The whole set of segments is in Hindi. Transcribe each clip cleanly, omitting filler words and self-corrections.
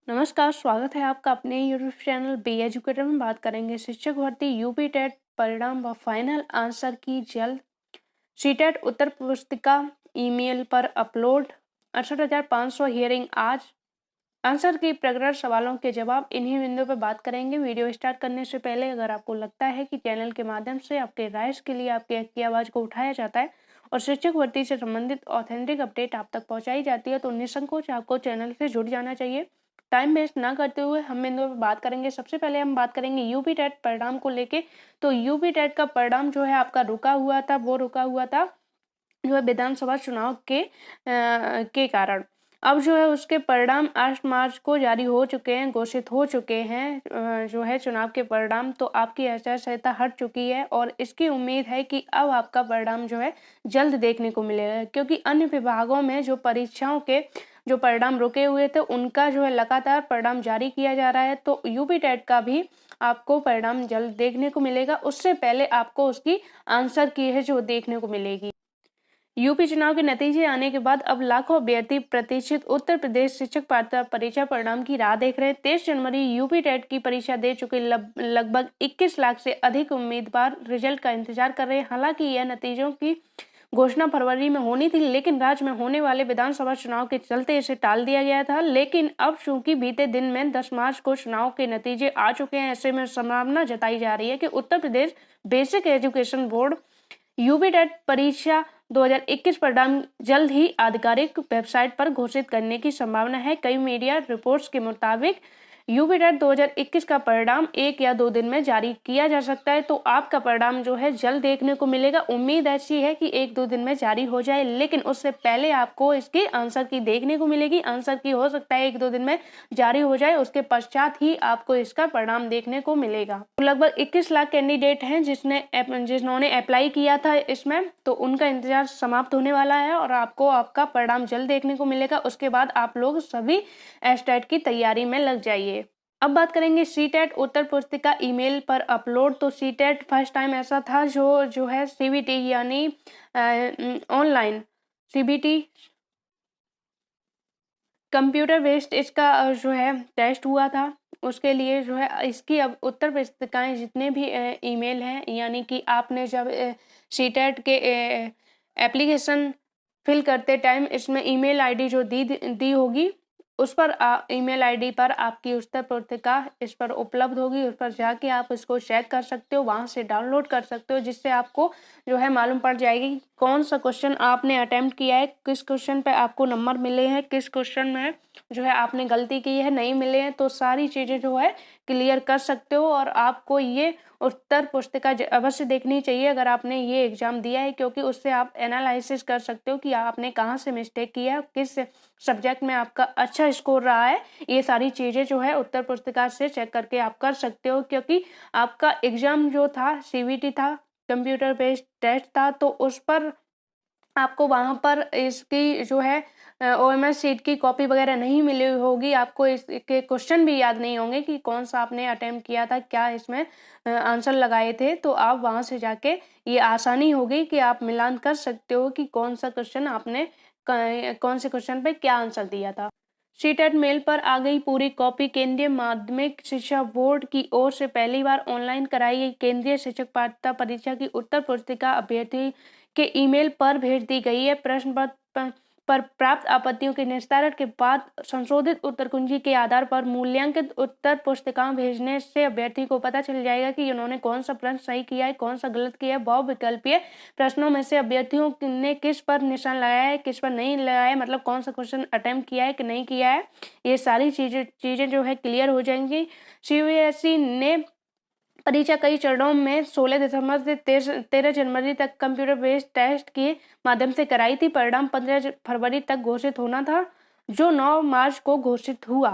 नमस्कार, स्वागत है आपका अपने यूट्यूब चैनल बी एजुकेटर में। बात करेंगे शिक्षक भर्ती यूपी टेट परिणाम व फाइनल आंसर की जल्द। सीटेट उत्तर पुस्तिका ईमेल पर अपलोड। 68,500 हियरिंग आज। आंसर की प्रकरण सवालों के जवाब, इन्हीं बिंदुओं पर बात करेंगे। वीडियो स्टार्ट करने से पहले अगर आपको लगता है कि चैनल के माध्यम से आपके राइट्स के लिए आपकी हक की आवाज़ को उठाया जाता है और शिक्षक भर्ती से संबंधित ऑथेंटिक अपडेट आप तक पहुंचाई जाती है तो निसंकोच आपको चैनल से जुड़ जाना चाहिए। टाइम वेस्ट ना करते हुए हम बिंदुओं पर बात करेंगे। सबसे पहले हम बात करेंगे यूपी टेट परिणाम को लेके। तो यूपी टेट का परिणाम जो है आपका रुका हुआ था, वो रुका हुआ था जो है विधानसभा चुनाव के कारण। अब जो है उसके परिणाम 8 मार्च को जारी हो चुके हैं, घोषित हो चुके हैं जो है चुनाव के परिणाम। तो आपकी आचार संहिता हट चुकी है और इसकी उम्मीद है कि अब आपका परिणाम जो है जल्द देखने को मिलेगा, क्योंकि अन्य विभागों में जो परीक्षाओं के जो परिणाम रुके हुए थे उनका जो है लगातार परिणाम जारी किया जा रहा है। तो यूपी टेट का भी आपको परिणाम जल्द देखने को मिलेगा। उससे पहले आपको उसकी आंसर की है जो देखने को मिलेगी। यूपी चुनाव के नतीजे आने के बाद अब लाखों अभ्यर्थी प्रतीक्षित उत्तर प्रदेश शिक्षक पात्रता परीक्षा परिणाम की राह देख रहे हैं। 23 जनवरी यूपी टेट की परीक्षा दे चुके लगभग 21 लाख से अधिक उम्मीदवार रिजल्ट का इंतजार कर रहे हैं। हालांकि यह नतीजों की घोषणा फरवरी में होनी थी, लेकिन राज्य में होने वाले विधानसभा चुनाव के चलते इसे टाल दिया गया था। लेकिन अब चूंकि बीते दिन में 10 मार्च को चुनाव के नतीजे आ चुके हैं, ऐसे में संभावना जताई जा रही है कि Uttar Pradesh basic education board UP TET परीक्षा 2021 परिणाम जल्द ही आधिकारिक वेबसाइट पर घोषित करने की संभावना है। कई मीडिया रिपोर्ट्स के मुताबिक यूपी टेट 2021 का परिणाम 1 या 2 दिन में जारी किया जा सकता है। तो आपका परिणाम जो है जल्द देखने को मिलेगा। उम्मीद ऐसी है कि 1-2 दिन में जारी हो जाए, लेकिन उससे पहले आपको इसकी आंसर की देखने को मिलेगी। आंसर की हो सकता है 1-2 दिन में जारी हो जाए, उसके पश्चात ही आपको इसका परिणाम देखने को मिलेगा। तो लगभग 21 लाख कैंडिडेट हैं जिन्होंने अप्लाई किया था इसमें, तो उनका इंतजार समाप्त होने वाला है और आपको आपका परिणाम जल्द देखने को मिलेगा। उसके बाद आप लोग सभी एस्टेट की तैयारी में लग जाइए। अब बात करेंगे सीटेट उत्तर पुस्तिका ईमेल पर अपलोड। तो सीटेट फर्स्ट टाइम ऐसा था जो है सीबीटी यानी ऑनलाइन सीबीटी कंप्यूटर बेस्ड इसका जो है टेस्ट हुआ था। उसके लिए जो है इसकी अब उत्तर पुस्तिकाएं जितने भी ईमेल हैं, यानी कि आपने जब सीटेट के एप्लीकेशन फिल करते टाइम इसमें ईमेल आईडी जो दी होगी, उस पर ईमेल आईडी पर आपकी उत्तर पुस्तिका इस पर उपलब्ध होगी। उस पर जाके आप इसको चेक कर सकते हो, वहां से डाउनलोड कर सकते हो, जिससे आपको जो है मालूम पड़ जाएगी कि कौन सा क्वेश्चन आपने अटेम्प्ट किया है, किस क्वेश्चन पे आपको नंबर मिले हैं, किस क्वेश्चन में जो है आपने गलती की है, नहीं मिले हैं। तो सारी चीज़ें जो है क्लियर कर सकते हो और आपको ये उत्तर पुस्तिका अवश्य देखनी चाहिए अगर आपने ये एग्जाम दिया है, क्योंकि उससे आप एनालिसिस कर सकते हो कि आपने कहाँ से मिस्टेक किया है, किस सब्जेक्ट में आपका अच्छा स्कोर रहा है। ये सारी चीज़ें जो है उत्तर पुस्तिका से चेक करके आप कर सकते हो, क्योंकि आपका एग्जाम जो था सीबीटी था, कंप्यूटर बेस्ड टेस्ट था, तो उस पर आपको वहाँ पर इसकी जो है ओएमएस शीट की कॉपी वगैरह नहीं मिली होगी। आपको इसके क्वेश्चन भी याद नहीं होंगे कि कौन सा आपने अटेम्प्ट किया था, क्या इसमें आंसर लगाए थे। तो आप वहाँ से जाके ये आसानी होगी कि आप मिलान कर सकते हो कि कौन सा क्वेश्चन आपने कौन से क्वेश्चन पे क्या आंसर दिया था। सीटेट मेल पर आ गई पूरी कॉपी। केंद्रीय माध्यमिक शिक्षा बोर्ड की ओर से पहली बार ऑनलाइन कराई गई केंद्रीय शिक्षक पात्रता परीक्षा की उत्तर पुस्तिका अभ्यर्थी के ईमेल पर भेज दी गई है। प्रश्न पत्र पर प्राप्त आपत्तियों के निस्तारण के बाद संशोधित उत्तर कुंजी के आधार पर मूल्यांकित उत्तर पुस्तिकाएं भेजने से अभ्यर्थी को पता चल जाएगा कि उन्होंने कौन सा प्रश्न सही किया है, कौन सा गलत किया है। बहुविकल्पीय प्रश्नों में से अभ्यर्थियों ने किस पर निशान लगाया है, किस पर नहीं लगाया है, मतलब कौन सा क्वेश्चन अटेम्प्ट किया है कि नहीं किया है, ये सारी चीजें जो है क्लियर हो जाएंगी। सीबीएसई ने परीक्षा कई चरणों में 16 दिसंबर से 13 जनवरी तक कंप्यूटर बेस्ड टेस्ट के माध्यम से कराई थी। परिणाम 15 फरवरी तक घोषित होना था, जो 9 मार्च को घोषित हुआ।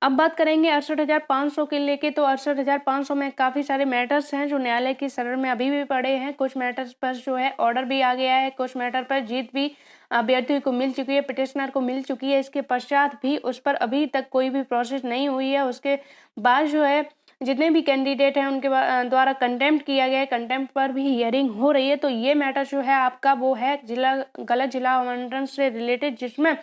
अब बात करेंगे 68,500 के लेके। तो 68,500 में काफ़ी सारे मैटर्स हैं जो न्यायालय की शरण में अभी भी पड़े हैं। कुछ मैटर्स पर जो है ऑर्डर भी आ गया है, कुछ मैटर पर जीत भी अभ्यर्थी को मिल चुकी है, पिटिशनर को मिल चुकी है। इसके पश्चात भी उस पर अभी तक कोई भी प्रोसेस नहीं हुई है। उसके बाद जो है जितने भी कैंडिडेट हैं उनके द्वारा कंटेम्प्ट किया गया है, कंटेम्प्ट पर भी हियरिंग हो रही है। तो ये मैटर जो है आपका वो है गलत जिला आवंटन से रिलेटेड, जिसमें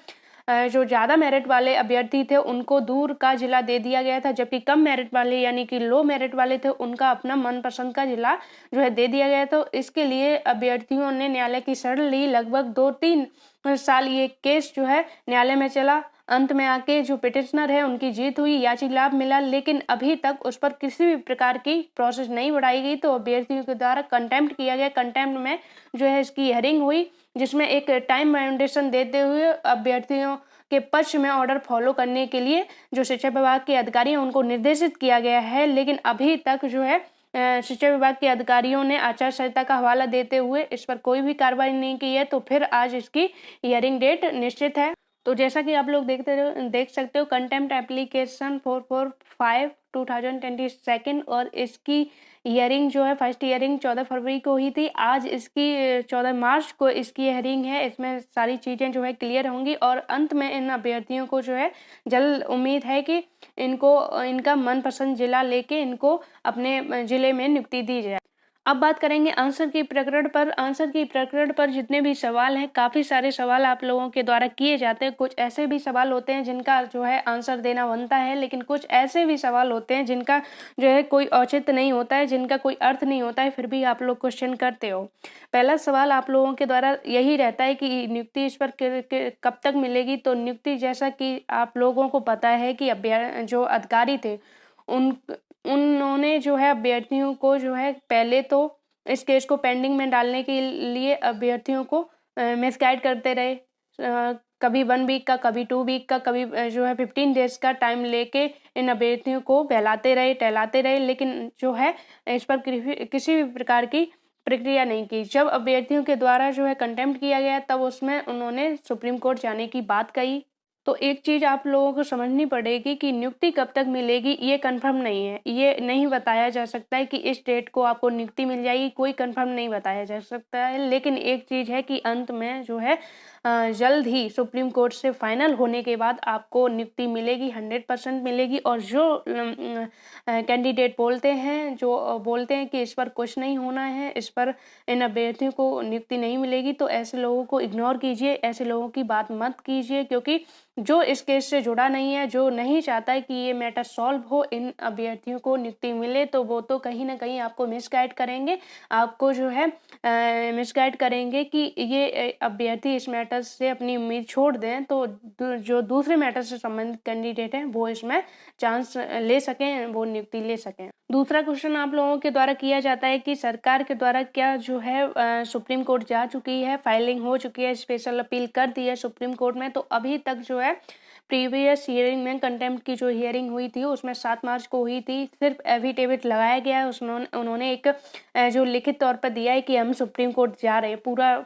जो ज़्यादा मेरिट वाले अभ्यर्थी थे उनको दूर का जिला दे दिया गया था, जबकि कम मेरिट वाले यानी कि लो मेरिट वाले थे उनका अपना मनपसंद का जिला जो है दे दिया गया। तो इसके लिए अभ्यर्थियों ने न्यायालय की शरण ली। लगभग 2-3 साल ये केस जो है न्यायालय में चला। अंत में आके जो पिटिशनर है उनकी जीत हुई, याचिक लाभ मिला, लेकिन अभी तक उस पर किसी भी प्रकार की प्रोसेस नहीं बढ़ाई गई। तो अभ्यर्थियों के द्वारा कंटेम्प्ट किया गया। कंटेम्प्ट में जो है इसकी हियरिंग हुई, जिसमें एक टाइम बाउंडेशन देते हुए अभ्यर्थियों के पक्ष में ऑर्डर फॉलो करने के लिए जो शिक्षा विभाग के अधिकारी हैं उनको निर्देशित किया गया है। लेकिन अभी तक जो है शिक्षा विभाग के अधिकारियों ने आचार संहिता का हवाला देते हुए इस पर कोई भी कार्रवाई नहीं की है। तो फिर आज इसकी हियरिंग डेट निश्चित है। तो जैसा कि आप लोग देख सकते हो, कंटेम्प्ट एप्लीकेशन 445/2022 और इसकी हियरिंग जो है फर्स्ट हियरिंग 14 फरवरी को हुई थी। आज इसकी 14 मार्च को इसकी हियरिंग है। इसमें सारी चीज़ें जो है क्लियर होंगी और अंत में इन अभ्यर्थियों को जो है जल्द उम्मीद है कि इनको इनका मनपसंद जिला लेके इनको अपने जिले में नियुक्ति दी जाए। अब बात करेंगे आंसर की प्रकरण पर। आंसर की प्रकरण पर जितने भी सवाल हैं, काफ़ी सारे सवाल आप लोगों के द्वारा किए जाते हैं। कुछ ऐसे भी सवाल होते हैं जिनका जो है आंसर देना बनता है, लेकिन कुछ ऐसे भी सवाल होते हैं जिनका जो है कोई औचित्य नहीं होता है, जिनका कोई अर्थ नहीं होता है, फिर भी आप लोग क्वेश्चन करते हो। पहला सवाल आप लोगों के द्वारा यही रहता है कि नियुक्ति इस पर कब तक मिलेगी। तो नियुक्ति, जैसा कि आप लोगों को पता है कि जो अधिकारी थे उन्होंने जो है अभ्यर्थियों को जो है पहले तो इस केस को पेंडिंग में डालने के लिए अभ्यर्थियों को मिसगाइड करते रहे। कभी 1 वीक का, कभी 2 वीक का, कभी जो है 15 डेज का टाइम लेके इन अभ्यर्थियों को बहलाते रहे, टहलाते रहे, लेकिन जो है इस पर किसी भी प्रकार की प्रक्रिया नहीं की। जब अभ्यर्थियों के द्वारा जो है कंटेम्प्ट किया गया तब उसमें उन्होंने सुप्रीम कोर्ट जाने की बात कही। तो एक चीज़ आप लोगों को समझनी पड़ेगी कि नियुक्ति कब तक मिलेगी ये कंफर्म नहीं है। ये नहीं बताया जा सकता है कि इस डेट को आपको नियुक्ति मिल जाएगी, कोई कंफर्म नहीं बताया जा सकता है। लेकिन एक चीज़ है कि अंत में जो है जल्द ही सुप्रीम कोर्ट से फाइनल होने के बाद आपको नियुक्ति मिलेगी, 100% मिलेगी। और जो कैंडिडेट बोलते हैं कि इस पर कुछ नहीं होना है, इस पर इन अभ्यर्थियों को नियुक्ति नहीं मिलेगी, तो ऐसे लोगों को इग्नोर कीजिए, ऐसे लोगों की बात मत कीजिए, क्योंकि जो इस केस से जुड़ा नहीं है, जो नहीं चाहता है कि ये मैटर सॉल्व हो, इन अभ्यर्थियों को नियुक्ति मिले, तो वो तो कहीं ना कहीं आपको मिसगाइड करेंगे। आपको जो है मिसगाइड करेंगे कि ये अभ्यर्थी इस मैटर से अपनी उम्मीद छोड़ दें, तो जो दूसरे मैटर से संबंधित कैंडिडेट हैं वो इसमें चांस ले सकें, वो नियुक्ति ले सकें। दूसरा क्वेश्चन आप लोगों के द्वारा किया जाता है कि सरकार के द्वारा क्या जो है सुप्रीम कोर्ट जा चुकी है, फाइलिंग हो चुकी है, स्पेशल अपील कर दी है सुप्रीम कोर्ट में। तो अभी तक जो है प्रीवियस हियरिंग में कंटेम्प्ट की जो हियरिंग हुई थी उसमें 7 मार्च को हुई थी। सिर्फ एफिडेविट लगाया गया है, उन्होंने एक जो लिखित तौर पर दिया है कि हम सुप्रीम कोर्ट जा रहे हैं, पूरा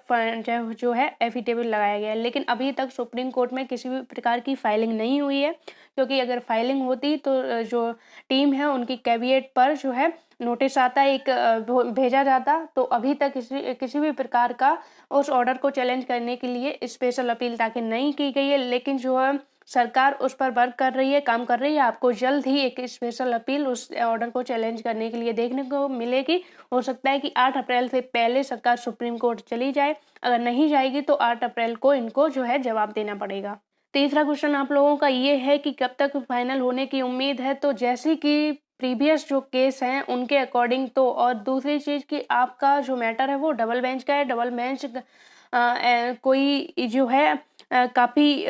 जो है एफिडेविट लगाया गया है। लेकिन अभी तक सुप्रीम कोर्ट में किसी भी प्रकार की फाइलिंग नहीं हुई है, क्योंकि अगर फाइलिंग होती तो जो टीम है उनकी कैबिनेट पर जो है नोटिस आता है, एक भेजा जाता। तो अभी तक किसी भी प्रकार का उस ऑर्डर को चैलेंज करने के लिए स्पेशल अपील ताकि नहीं की गई है। लेकिन जो है सरकार उस पर वर्क कर रही है, काम कर रही है। आपको जल्द ही एक स्पेशल अपील उस ऑर्डर को चैलेंज करने के लिए देखने को मिलेगी। हो सकता है कि 8 अप्रैल से पहले सरकार सुप्रीम कोर्ट चली जाए। अगर नहीं जाएगी तो 8 अप्रैल को इनको जो है जवाब देना पड़ेगा। तीसरा क्वेश्चन आप लोगों का ये है कि कब तक फाइनल होने की उम्मीद है। तो जैसे कि प्रीवियस जो केस हैं उनके अकॉर्डिंग तो, और दूसरी चीज़ कि आपका जो मैटर है वो डबल बेंच का है। डबल बेंच कोई जो है काफ़ी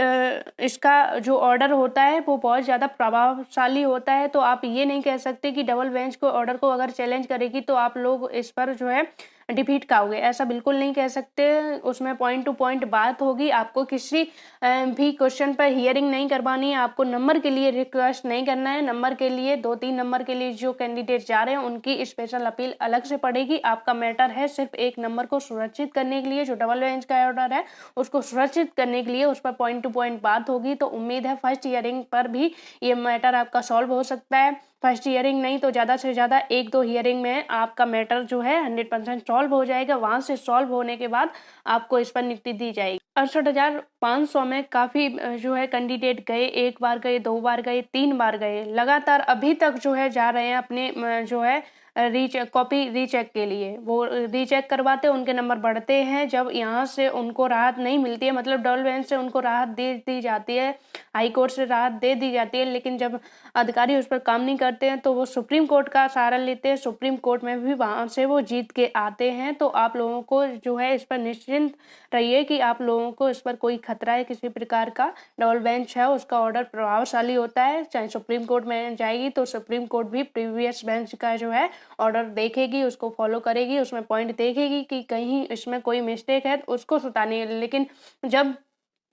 इसका जो ऑर्डर होता है वो बहुत ज़्यादा प्रभावशाली होता है। तो आप ये नहीं कह सकते कि डबल बेंच को ऑर्डर को अगर चैलेंज करेगी तो आप लोग इस पर जो है डिफीट खाओगे, ऐसा बिल्कुल नहीं कह सकते। उसमें पॉइंट टू पॉइंट बात होगी। आपको किसी भी क्वेश्चन पर हियरिंग नहीं करवानी है, आपको नंबर के लिए रिक्वेस्ट नहीं करना है। नंबर के लिए 2-3 नंबर के लिए जो कैंडिडेट जा रहे हैं उनकी स्पेशल अपील अलग से पड़ेगी। आपका मैटर है सिर्फ एक नंबर को सुरक्षित करने के लिए, जो डबल बेंच का ऑर्डर है उसको सुरक्षित करने के लिए उस पर पॉइंट टू पॉइंट बात होगी। तो उम्मीद है फर्स्ट हियरिंग पर भी ये मैटर आपका सॉल्व हो सकता है। फर्स्ट हियरिंग नहीं तो ज़्यादा से ज़्यादा 1-2 हियरिंग में आपका मैटर जो है 100% सॉल्व हो जाएगा। वहाँ से सॉल्व होने के बाद आपको इस पर नियुक्ति दी जाएगी। 68,500 में काफ़ी जो है कैंडिडेट गए, 1 बार गए, 2 बार गए, 3 बार गए, लगातार अभी तक जो है जा रहे हैं अपने जो है कॉपी रीचेक के लिए, वो रीचेक करवाते हैं, उनके नंबर बढ़ते हैं। जब यहाँ से उनको राहत नहीं मिलती है, मतलब डबल बेंच से उनको राहत दे दी जाती है, हाई कोर्ट से राहत दे दी जाती है, लेकिन जब अधिकारी उस पर काम नहीं करते हैं तो वो सुप्रीम कोर्ट का सहारा लेते हैं। सुप्रीम कोर्ट में भी वहाँ से वो जीत के आते हैं। तो आप लोगों को जो है इस पर निश्चिंत रहिए कि आप लोगों को इस पर कोई खतरा है किसी प्रकार का। डबल बेंच है, उसका ऑर्डर प्रभावशाली होता है, चाहे सुप्रीम कोर्ट में जाएगी तो सुप्रीम कोर्ट भी प्रीवियस बेंच का जो है ऑर्डर देखेगी, उसको फॉलो करेगी, उसमें पॉइंट देखेगी कि कहीं इसमें कोई मिस्टेक है तो उसको सुधारनी है। लेकिन जब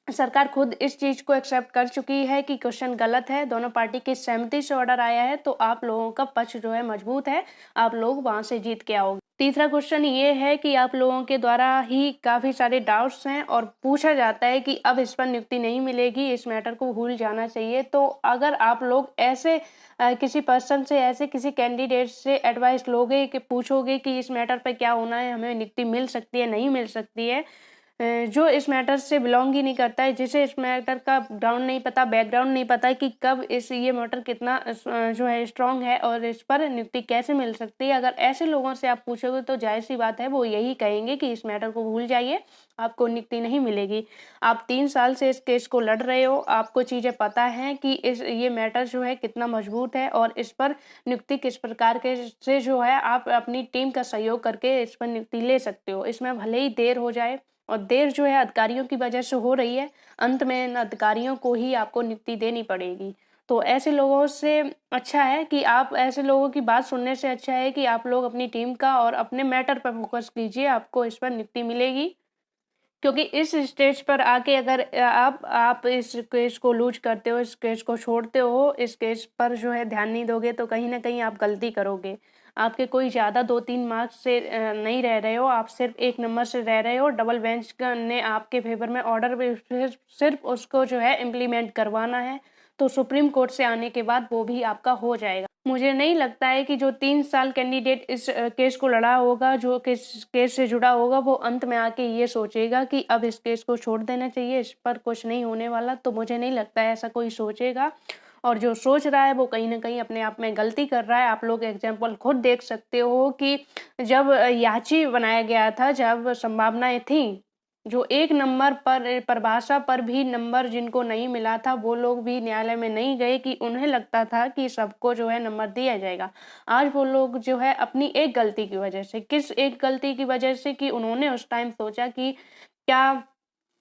सरकार खुद इस चीज को एक्सेप्ट कर चुकी है कि क्वेश्चन गलत है, दोनों पार्टी की सहमति से ऑर्डर आया है, तो आप लोगों का पक्ष जो है मजबूत है, आप लोग वहां से जीत के आओगे। तीसरा क्वेश्चन ये है कि आप लोगों के द्वारा ही काफी सारे डाउट्स हैं और पूछा जाता है कि अब इस पर नियुक्ति नहीं मिलेगी, इस मैटर को भूल जाना चाहिए। तो अगर आप लोग ऐसे किसी पर्सन से, ऐसे किसी कैंडिडेट से एडवाइस लोगे कि पूछोगे कि इस मैटर पर क्या होना है, हमें नियुक्ति मिल सकती है नहीं मिल सकती है, जो इस मैटर से बिलोंग ही नहीं करता है, जिसे इस मैटर का ग्राउंड नहीं पता, बैकग्राउंड नहीं पता कि कब ये मैटर कितना जो है स्ट्रांग है और इस पर नियुक्ति कैसे मिल सकती है, अगर ऐसे लोगों से आप पूछोगे तो जाहिर सी बात है वो यही कहेंगे कि इस मैटर को भूल जाइए, आपको नियुक्ति नहीं मिलेगी। आप 3 साल से इस केस को लड़ रहे हो, आपको चीज़ें पता हैं कि ये मैटर जो है कितना मजबूत है और इस पर नियुक्ति किस प्रकार के से जो है आप अपनी टीम का सहयोग करके इस पर नियुक्ति ले सकते हो। इसमें भले ही देर हो जाए, और देर जो है अधिकारियों की वजह से हो रही है, अंत में इन अधिकारियों को ही आपको नियुक्ति देनी पड़ेगी। तो ऐसे लोगों से अच्छा है कि आप, ऐसे लोगों की बात सुनने से अच्छा है कि आप लोग अपनी टीम का और अपने मैटर पर फोकस कीजिए, आपको इस पर नियुक्ति मिलेगी। क्योंकि इस स्टेज पर आके अगर आप इस केस को लूज करते हो, इस केस को छोड़ते हो, इस केस पर जो है ध्यान नहीं दोगे तो कहीं ना कहीं आप गलती करोगे। आपके कोई ज़्यादा 2-3 मार्क्स से नहीं रह रहे हो, आप सिर्फ 1 नंबर से रह रहे हो। डबल बेंच ने आपके फेवर में ऑर्डर भी सिर्फ उसको जो है इम्प्लीमेंट करवाना है, तो सुप्रीम कोर्ट से आने के बाद वो भी आपका हो जाएगा। मुझे नहीं लगता है कि जो 3 साल कैंडिडेट इस केस को लड़ा होगा, जो केस से जुड़ा होगा, वो अंत में आके ये सोचेगा कि अब इस केस को छोड़ देना चाहिए, इस पर कुछ नहीं होने वाला। तो मुझे नहीं लगता है ऐसा कोई सोचेगा, और जो सोच रहा है वो कहीं ना कहीं अपने आप में गलती कर रहा है। आप लोग एग्जाम्पल खुद देख सकते हो कि जब याची बनाया गया था, जब संभावनाएं थी, जो 1 नंबर पर परिभाषा पर भी नंबर जिनको नहीं मिला था, वो लोग भी न्यायालय में नहीं गए कि उन्हें लगता था कि सबको जो है नंबर दिया जाएगा। आज वो लोग जो है अपनी एक गलती की वजह से, किस एक गलती की वजह से, कि उन्होंने उस टाइम सोचा कि क्या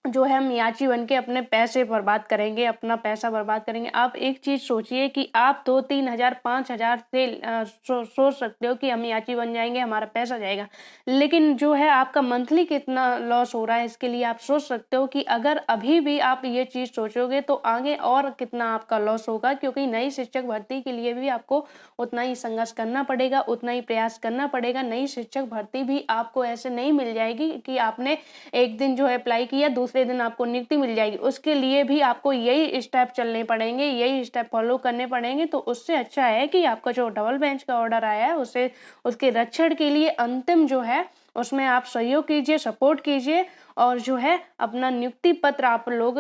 जो है हम याची बन के अपने पैसे बर्बाद करेंगे, अपना पैसा बर्बाद करेंगे। आप एक चीज़ सोचिए कि आप 2-3 हज़ार 5 हज़ार से सोच सकते हो कि हम याची बन जाएंगे, हमारा पैसा जाएगा, लेकिन जो है आपका मंथली कितना लॉस हो रहा है, इसके लिए आप सोच सकते हो कि अगर अभी भी आप ये चीज़ सोचोगे तो आगे और कितना आपका लॉस होगा। क्योंकि नई शिक्षक भर्ती के लिए भी आपको उतना ही संघर्ष करना पड़ेगा, उतना ही प्रयास करना पड़ेगा। नई शिक्षक भर्ती भी आपको ऐसे नहीं मिल जाएगी कि आपने एक दिन जो है अप्लाई किया, दूसरे दिन आपको नियुक्ति मिल जाएगी। उसके लिए भी आपको यही स्टेप चलने पड़ेंगे, यही स्टेप फॉलो करने पड़ेंगे। तो उससे अच्छा है कि आपका जो डबल बेंच का ऑर्डर आया है, उसे उसके रक्षण के लिए अंतिम जो है उसमें आप सहयोग कीजिए, सपोर्ट कीजिए, और जो है अपना नियुक्ति पत्र आप लोग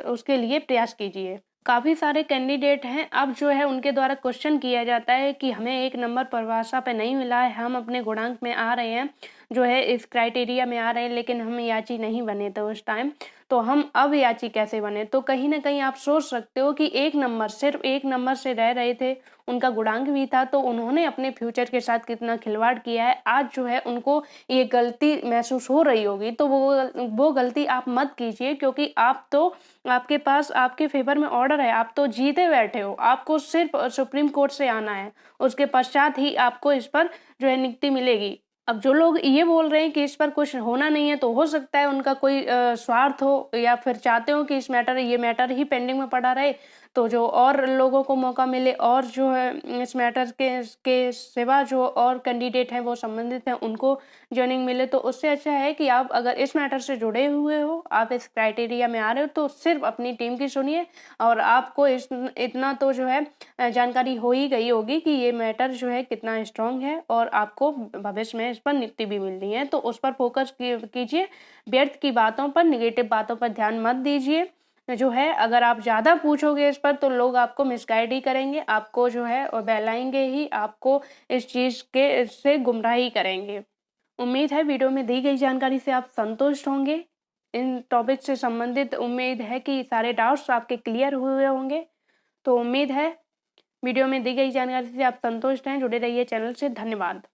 उसके लिए प्रयास कीजिए। काफ़ी सारे कैंडिडेट हैं, अब जो है उनके द्वारा क्वेश्चन किया जाता है कि हमें 1 नंबर परिभाषा पे नहीं मिला है, हम अपने गुणांक में आ रहे हैं, जो है इस क्राइटेरिया में आ रहे हैं, लेकिन हम याची नहीं बने थे उस टाइम, तो हम अब याची कैसे बने। तो कहीं ना कहीं आप सोच सकते हो कि 1 नंबर, सिर्फ 1 नंबर से रह रहे थे, उनका गुणांक भी था, तो उन्होंने अपने फ्यूचर के साथ कितना खिलवाड़ किया है। आज जो है उनको ये गलती महसूस हो रही होगी, तो वो गलती आप मत कीजिए। क्योंकि आप तो, आपके पास आपके फेवर में ऑर्डर है, आप तो जीते बैठे हो, आपको सिर्फ सुप्रीम कोर्ट से आना है, उसके पश्चात ही आपको इस पर जो है नियुक्ति मिलेगी। अब जो लोग ये बोल रहे हैं कि इस पर कुछ होना नहीं है, तो हो सकता है उनका कोई स्वार्थ हो, या फिर चाहते हो कि ये मैटर ही पेंडिंग में पड़ा रहे, तो जो और लोगों को मौका मिले, और जो है इस मैटर के सिवा जो और कैंडिडेट हैं वो संबंधित हैं, उनको ज्वाइनिंग मिले। तो उससे अच्छा है कि आप अगर इस मैटर से जुड़े हुए हो, आप इस क्राइटेरिया में आ रहे हो, तो सिर्फ अपनी टीम की सुनिए, और आपको इतना तो जो है जानकारी हो ही गई होगी कि ये मैटर जो है कितना स्ट्रांग है, और आपको भविष्य में इस पर नियुक्ति भी मिलनी है। तो उस पर फोकस कीजिए, व्यर्थ की बातों पर, निगेटिव बातों पर ध्यान मत दीजिए। जो है अगर आप ज़्यादा पूछोगे इस पर तो लोग आपको मिसगाइड ही करेंगे, आपको जो है और बहलाएँगे ही, आपको इस चीज़ के से गुमराही करेंगे। उम्मीद है वीडियो में दी गई जानकारी से आप संतुष्ट होंगे। इन टॉपिक से संबंधित उम्मीद है कि सारे डाउट्स आपके क्लियर हुए होंगे। तो उम्मीद है वीडियो में दी गई जानकारी से आप संतुष्ट हैं। जुड़े रहिए चैनल से। धन्यवाद।